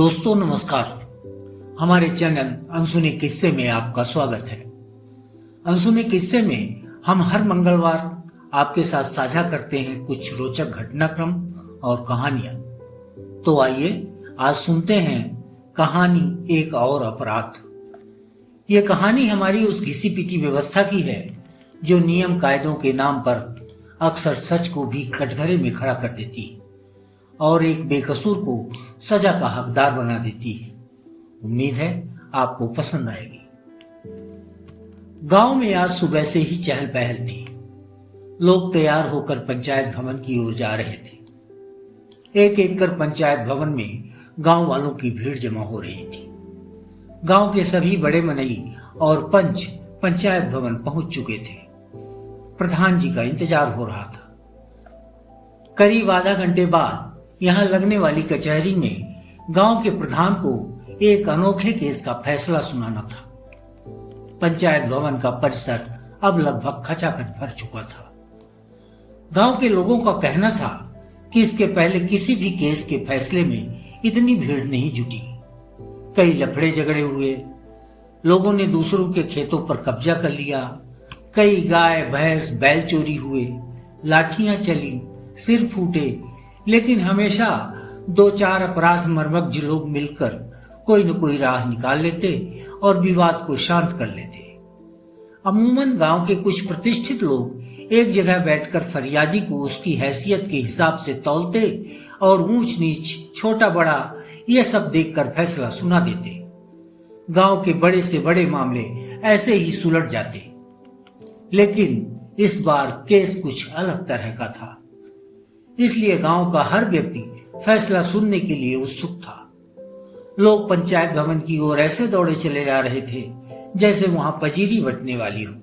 दोस्तों नमस्कार। हमारे चैनल अनसुने किस्से में आपका स्वागत है। अनसुने किस्से में हम हर मंगलवार आपके साथ साझा करते हैं कुछ रोचक घटनाक्रम और कहानियां। तो आइए आज सुनते हैं कहानी एक और अपराध। ये कहानी हमारी उस घिसी पिटी व्यवस्था की है जो नियम कायदों के नाम पर अक्सर सच को भी कटघरे में खड़ा कर देती है और एक बेकसूर को सजा का हकदार बना देती है। उम्मीद है आपको पसंद आएगी। गांव में आज सुबह से ही चहल पहल थी। लोग तैयार होकर पंचायत भवन की ओर जा रहे थे। एक एक कर पंचायत भवन में गांव वालों की भीड़ जमा हो रही थी। गांव के सभी बड़े मनई और पंच पंचायत भवन पहुंच चुके थे। प्रधान जी का इंतजार हो रहा था। करीब आधा घंटे बाद यहां लगने वाली कचहरी में गांव के प्रधान को एक अनोखे केस का फैसला सुनाना था। पंचायत भवन का परिसर अब लगभग खचाखच भर चुका था। गांव के लोगों का कहना था कि इसके पहले किसी भी केस के फैसले में इतनी भीड़ नहीं जुटी। कई लफड़े झगड़े हुए, लोगों ने दूसरों के खेतों पर कब्जा कर लिया, कई गाय भैंस बैल चोरी हुए, लाठियां चली, सिर फूटे, लेकिन हमेशा दो चार अपराध मर्मज्ञ लोग मिलकर कोई न कोई राह निकाल लेते और विवाद को शांत कर लेते। अमूमन गांव के कुछ प्रतिष्ठित लोग एक जगह बैठकर फरियादी को उसकी हैसियत के हिसाब से तौलते और ऊंच नीच छोटा बड़ा यह सब देखकर फैसला सुना देते। गांव के बड़े से बड़े मामले ऐसे ही सुलझ जाते। लेकिन इस बार केस कुछ अलग तरह का था, इसलिए गांव का हर व्यक्ति फैसला सुनने के लिए उत्सुक था। लोग पंचायत भवन की ओर ऐसे दौड़े चले जा रहे थे जैसे वहां पजीरी बटने वाली हो।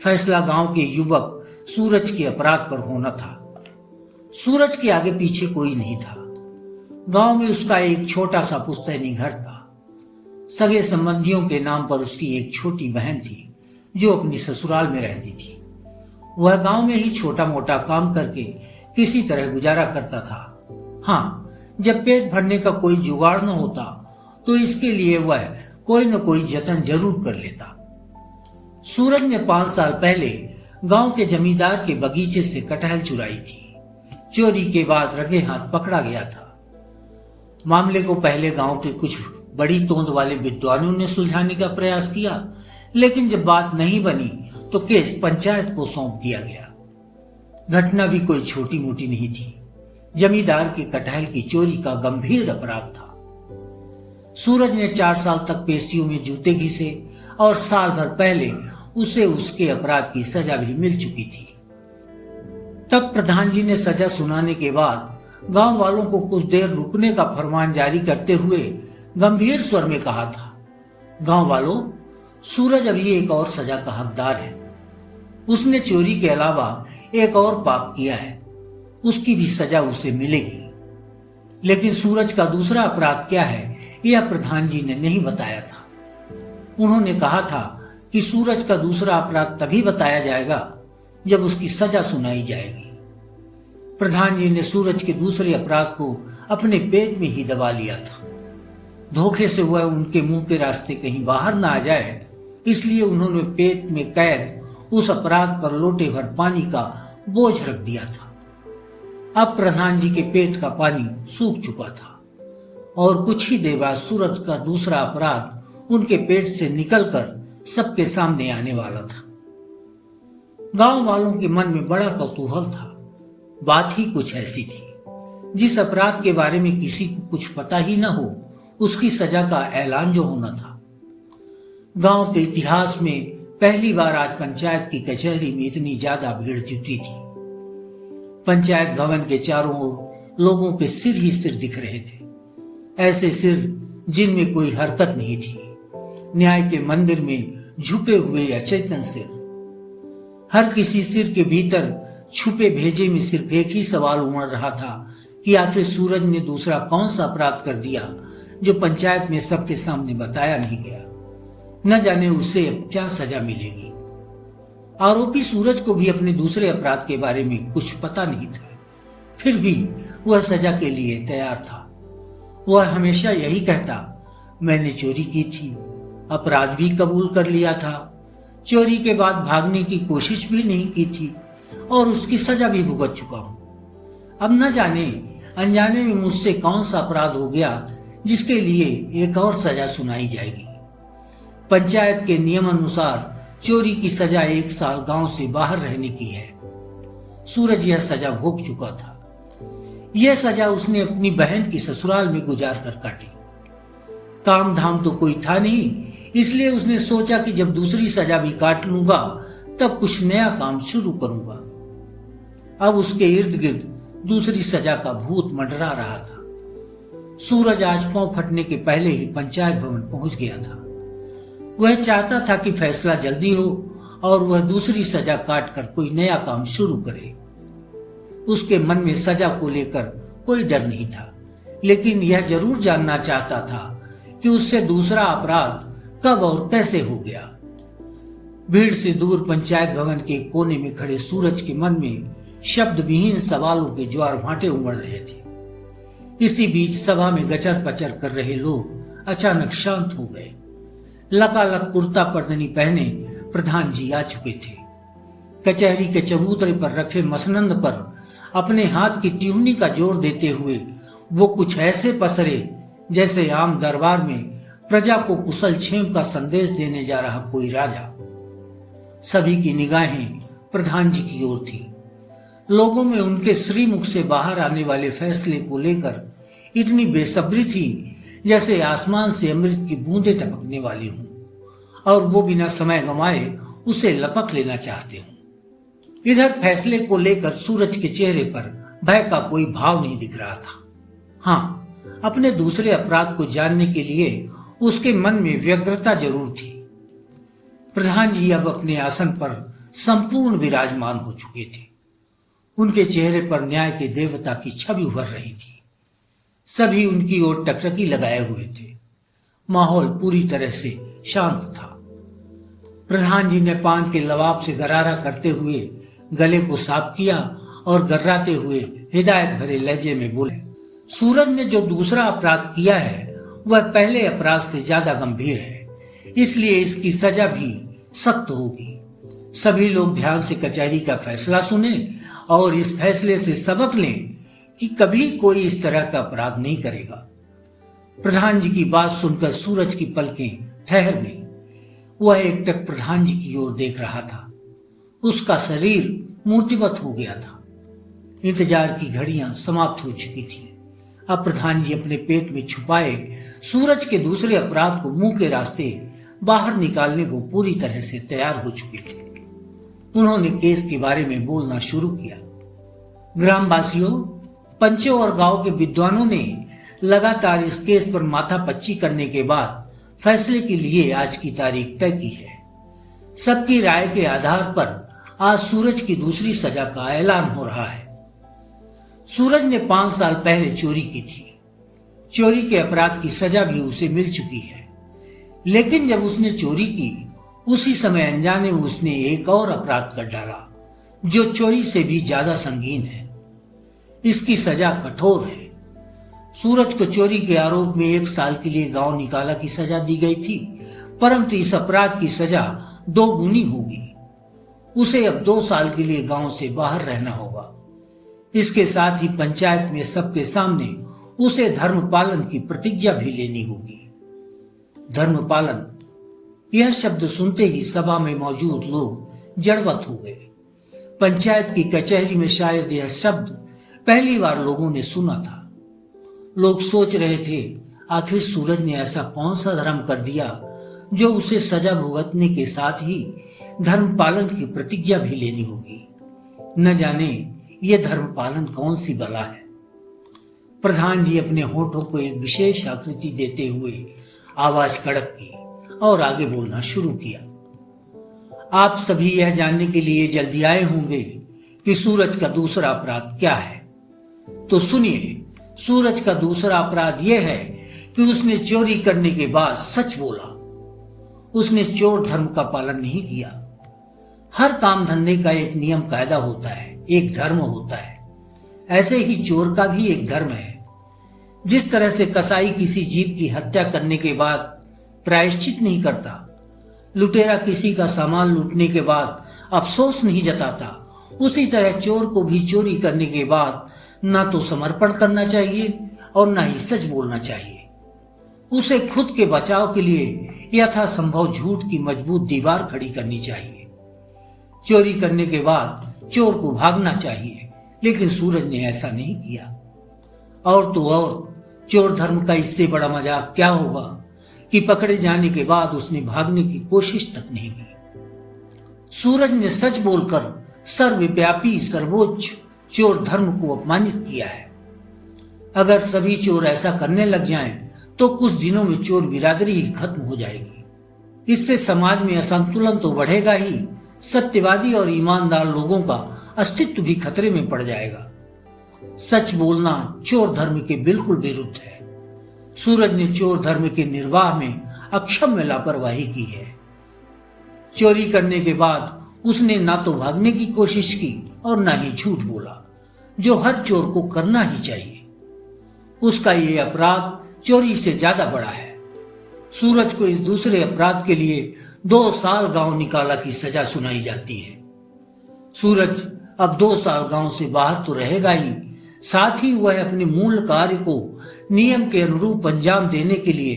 फैसला गांव के युवक सूरज के अपराध पर होना था। सूरज के आगे पीछे कोई नहीं था। गांव में उसका एक छोटा सा पुश्तैनी घर था। सगे संबंधियों के नाम पर उसकी एक छोटी बहन थी जो अपनी ससुराल में रहती थी। वह गांव में ही छोटा मोटा काम करके किसी तरह गुजारा करता था। हाँ, जब पेट भरने का कोई जुगाड़ न होता तो इसके लिए वह कोई न कोई जतन जरूर कर लेता। सूरज ने 5 साल पहले गांव के जमींदार के बगीचे से कटहल चुराई थी। चोरी के बाद रंगे हाथ पकड़ा गया था। मामले को पहले गांव के कुछ बड़ी तोंद वाले विद्वानों ने सुलझाने का प्रयास किया, लेकिन जब बात नहीं बनी तो केस पंचायत को सौंप दिया गया। घटना भी कोई छोटी मोटी नहीं थी। जमींदार के कटहल की चोरी का गंभीर अपराध था। सूरज ने 4 साल तक पेशियों में जूते घिसे और साल भर पहले उसे उसके अपराध की सजा भी मिल चुकी थी। तब प्रधान जी ने सजा सुनाने के बाद गांव वालों को कुछ देर रुकने का फरमान जारी करते हुए गंभीर स्वर में कहा था, गांव वालों, सूरज अभी एक और सजा का हकदार है। उसने चोरी के अलावा एक और पाप किया है, उसकी भी सजा उसे मिलेगी। लेकिन सूरज का दूसरा अपराध क्या है यह प्रधान जी ने नहीं बताया था। उन्होंने कहा था कि सूरज का दूसरा अपराध तभी बताया जाएगा जब उसकी सजा सुनाई जाएगी। प्रधान जी ने सूरज के दूसरे अपराध को अपने पेट में ही दबा लिया था। धोखे से वह उनके मुंह के रास्ते कहीं बाहर ना आ जाए, इसलिए उन्होंने पेट में कैद उस अपराध पर लोटे भर पानी का बोझ रख दिया था। अब प्रधान जी के पेट का पानी सूख चुका था और कुछ ही देर बाद सूरज का दूसरा अपराध उनके पेट से निकलकर सबके सामने आने वाला था। गांव वालों के मन में बड़ा कौतूहल था। बात ही कुछ ऐसी थी, जिस अपराध के बारे में किसी को कुछ पता ही न हो उसकी सजा का ऐलान जो होना था। गांव के इतिहास में पहली बार आज पंचायत की कचहरी में इतनी ज्यादा भीड़ जुटी थी। पंचायत भवन के चारों ओर लोगों के सिर ही सिर दिख रहे थे, ऐसे सिर जिनमें कोई हरकत नहीं थी। न्याय के मंदिर में झुके हुए अचेतन सिर। हर किसी सिर के भीतर छुपे भेजे में सिर्फ एक ही सवाल उमड़ रहा था कि आखिर सूरज ने दूसरा कौन सा अपराध कर दिया जो पंचायत में सबके सामने बताया नहीं गया। न जाने उसे अब क्या सजा मिलेगी। आरोपी सूरज को भी अपने दूसरे अपराध के बारे में कुछ पता नहीं था, फिर भी वह सजा के लिए तैयार था वह हमेशा यही कहता, मैंने चोरी की थी, अपराध भी कबूल कर लिया था, चोरी के बाद भागने की कोशिश भी नहीं की थी और उसकी सजा भी भुगत चुका हूं। अब न जाने अनजाने में मुझसे कौन सा अपराध हो गया जिसके लिए एक और सजा सुनाई जाएगी। पंचायत के नियम अनुसार चोरी की सजा 1 साल गांव से बाहर रहने की है। सूरज यह सजा भोग चुका था। यह सजा उसने अपनी बहन की ससुराल में गुजार कर काटी। काम धाम तो कोई था नहीं, इसलिए उसने सोचा कि जब दूसरी सजा भी काट लूंगा तब कुछ नया काम शुरू करूंगा। अब उसके इर्द गिर्द दूसरी सजा का भूत मंडरा रहा था। सूरज आज पांव फटने के पहले ही पंचायत भवन पहुंच गया था। वह चाहता था कि फैसला जल्दी हो और वह दूसरी सजा काट कर कोई नया काम शुरू करे। उसके मन में सजा को लेकर कोई डर नहीं था, लेकिन यह जरूर जानना चाहता था कि उससे दूसरा अपराध कब और कैसे हो गया। भीड़ से दूर पंचायत भवन के कोने में खड़े सूरज के मन में शब्द विहीन सवालों के ज्वार भाटे उमड़ रहे थे। इसी बीच सभा में गचर पचर कर रहे लोग अचानक शांत हो गए। लकालक कुर्ता पगड़ी पहने प्रधान जी आ चुके थे। कचहरी के चबूतरे पर रखे मसनंद पर अपने हाथ की टिहुनी का जोर देते हुए वो कुछ ऐसे पसरे जैसे आम दरबार में प्रजा को कुशल क्षेम का संदेश देने जा रहा कोई राजा। सभी की निगाहें प्रधान जी की ओर थी। लोगों में उनके श्रीमुख से बाहर आने वाले फैसले को लेकर इतनी बेसब्री थी जैसे आसमान से अमृत की बूंदें टपकने वाली हूं और वो बिना समय गंवाए उसे लपक लेना चाहते हूं। इधर फैसले को लेकर सूरज के चेहरे पर भय का कोई भाव नहीं दिख रहा था। हाँ, अपने दूसरे अपराध को जानने के लिए उसके मन में व्यग्रता जरूर थी। प्रधान जी अब अपने आसन पर संपूर्ण विराजमान हो चुके थे। उनके चेहरे पर न्याय के देवता की छवि उभर रही थी। सभी उनकी ओर टकटकी लगाए हुए थे। माहौल पूरी तरह से शांत था। प्रधान जी ने पान के लवाब से गरारा करते हुए गले को साफ किया और गर्राते हुए हिदायत भरे लहजे में बोले, सूरज ने जो दूसरा अपराध किया है वह पहले अपराध से ज्यादा गंभीर है, इसलिए इसकी सजा भी सख्त होगी। सभी लोग ध्यान से कचहरी का फैसला सुने और इस फैसले से सबक लें कि कभी कोई इस तरह का अपराध नहीं करेगा। प्रधान जी की बात सुनकर सूरज की पलकें ठहर गईं। वह एकटक प्रधान जी की ओर देख रहा था। उसका शरीर मूर्तिवत हो गया था। इंतजार की घड़ियां समाप्त हो चुकी थीं। अब प्रधान जी अपने पेट में छुपाए सूरज के दूसरे अपराध को मुंह के रास्ते बाहर निकालने को पूरी तरह से तैयार हो चुके थे। उन्होंने केस के बारे में बोलना शुरू किया। ग्रामवासियों, पंचों और गांव के विद्वानों ने लगातार इस केस पर माथापच्ची करने के बाद फैसले के लिए आज की तारीख तय की है। सबकी राय के आधार पर आज सूरज की दूसरी सजा का ऐलान हो रहा है। सूरज ने 5 साल पहले चोरी की थी। चोरी के अपराध की सजा भी उसे मिल चुकी है, लेकिन जब उसने चोरी की उसी समय अनजाने में उसने एक और अपराध कर डाला जो चोरी से भी ज्यादा संगीन है। इसकी सजा कठोर है। सूरज को चोरी के आरोप में 1 साल के लिए गांव निकाला की सजा दी गई थी, परंतु इस अपराध की सजा 2 गुनी होगी। उसे अब 2 साल के लिए गांव से बाहर रहना होगा। इसके साथ ही पंचायत में सबके सामने उसे धर्म पालन की प्रतिज्ञा भी लेनी होगी। धर्म पालन, यह शब्द सुनते ही सभा में मौजूद लोग जड़वत हो गए। पंचायत की कचहरी में शायद यह शब्द पहली बार लोगों ने सुना था। लोग सोच रहे थे, आखिर सूरज ने ऐसा कौन सा धर्म कर दिया जो उसे सजा भुगतने के साथ ही धर्म पालन की प्रतिज्ञा भी लेनी होगी। न जाने ये धर्म पालन कौन सी बला है। प्रधान जी अपने होठों को एक विशेष आकृति देते हुए आवाज कड़क की और आगे बोलना शुरू किया। आप सभी यह जानने के लिए जल्दी आए होंगे कि सूरज का दूसरा अपराध क्या है। तो सुनिए, सूरज का दूसरा अपराध यह है कि उसने चोरी करने के बाद सच बोला। उसने चोर धर्म का पालन नहीं किया। हर काम धंधे का एक नियम कायदा होता है, एक धर्म होता है। ऐसे ही चोर का भी एक धर्म है। जिस तरह से कसाई किसी जीव की हत्या करने के बाद प्रायश्चित नहीं करता, लुटेरा किसी का सामान लूटने के बाद अफसोस नहीं जताता, उसी तरह चोर को भी चोरी करने के बाद ना तो समर्पण करना चाहिए और ना ही सच बोलना चाहिए। उसे खुद के बचाव के लिए यथासंभव झूठ की मजबूत दीवार खड़ी करनी चाहिए। चोरी करने के बाद चोर को भागना चाहिए, लेकिन सूरज ने ऐसा नहीं किया। और तो और चोर धर्म का इससे बड़ा मजाक क्या होगा कि पकड़े जाने के बाद उसने भागने की कोशिश तक नहीं की। सूरज ने सच बोलकर सर्वव्यापी सर्वोच्च चोर धर्म को अपमानित किया है। अगर सभी चोर ऐसा करने लग जाएं, तो कुछ दिनों में चोर बिरादरी ही खत्म हो जाएगी। इससे समाज में असंतुलन तो बढ़ेगा ही, सत्यवादी और ईमानदार लोगों का अस्तित्व भी खतरे में पड़ जाएगा। सच बोलना चोर धर्म के बिल्कुल विरुद्ध है। सूरज ने चोर धर्म के निर्वाह में अक्षम्य लापरवाही की है। चोरी करने के बाद उसने ना तो भागने की कोशिश की और ना ही झूठ बोला, जो हर चोर को करना ही चाहिए। उसका ये अपराध चोरी से ज्यादा बड़ा है। सूरज को इस दूसरे अपराध के लिए 2 साल गांव निकाला की सजा सुनाई जाती है। सूरज अब 2 साल गांव से बाहर तो रहेगा ही, साथ ही वह अपने मूल कार्य को नियम के अनुरूप अंजाम देने के लिए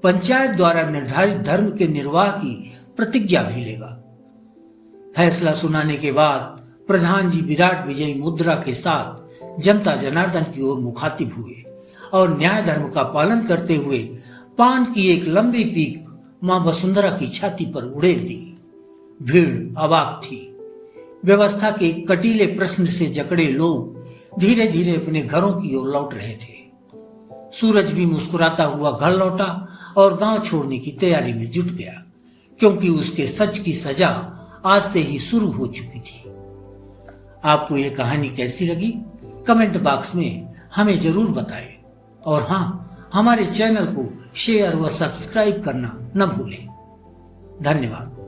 पंचायत द्वारा निर्धारित धर्म के निर्वाह की प्रतिज्ञा भी लेगा। फैसला सुनाने के बाद प्रधान जी विराट विजयी मुद्रा के साथ जनता जनार्दन की ओर मुखातिब हुए और न्याय धर्म का पालन करते हुए पान की एक लंबी पीक मां वसुंधरा की छाती पर उड़ेल दी। भीड़ अवाक थी। व्यवस्था के कटीले प्रश्न से जकड़े लोग धीरे धीरे अपने घरों की ओर लौट रहे थे। सूरज भी मुस्कुराता हुआ घर लौटा और गांव छोड़ने की तैयारी में जुट गया, क्योंकि उसके सच की सजा आज से ही शुरू हो चुकी थी। आपको यह कहानी कैसी लगी कमेंट बॉक्स में हमें जरूर बताएं, और हाँ, हमारे चैनल को शेयर व सब्सक्राइब करना न भूलें। धन्यवाद।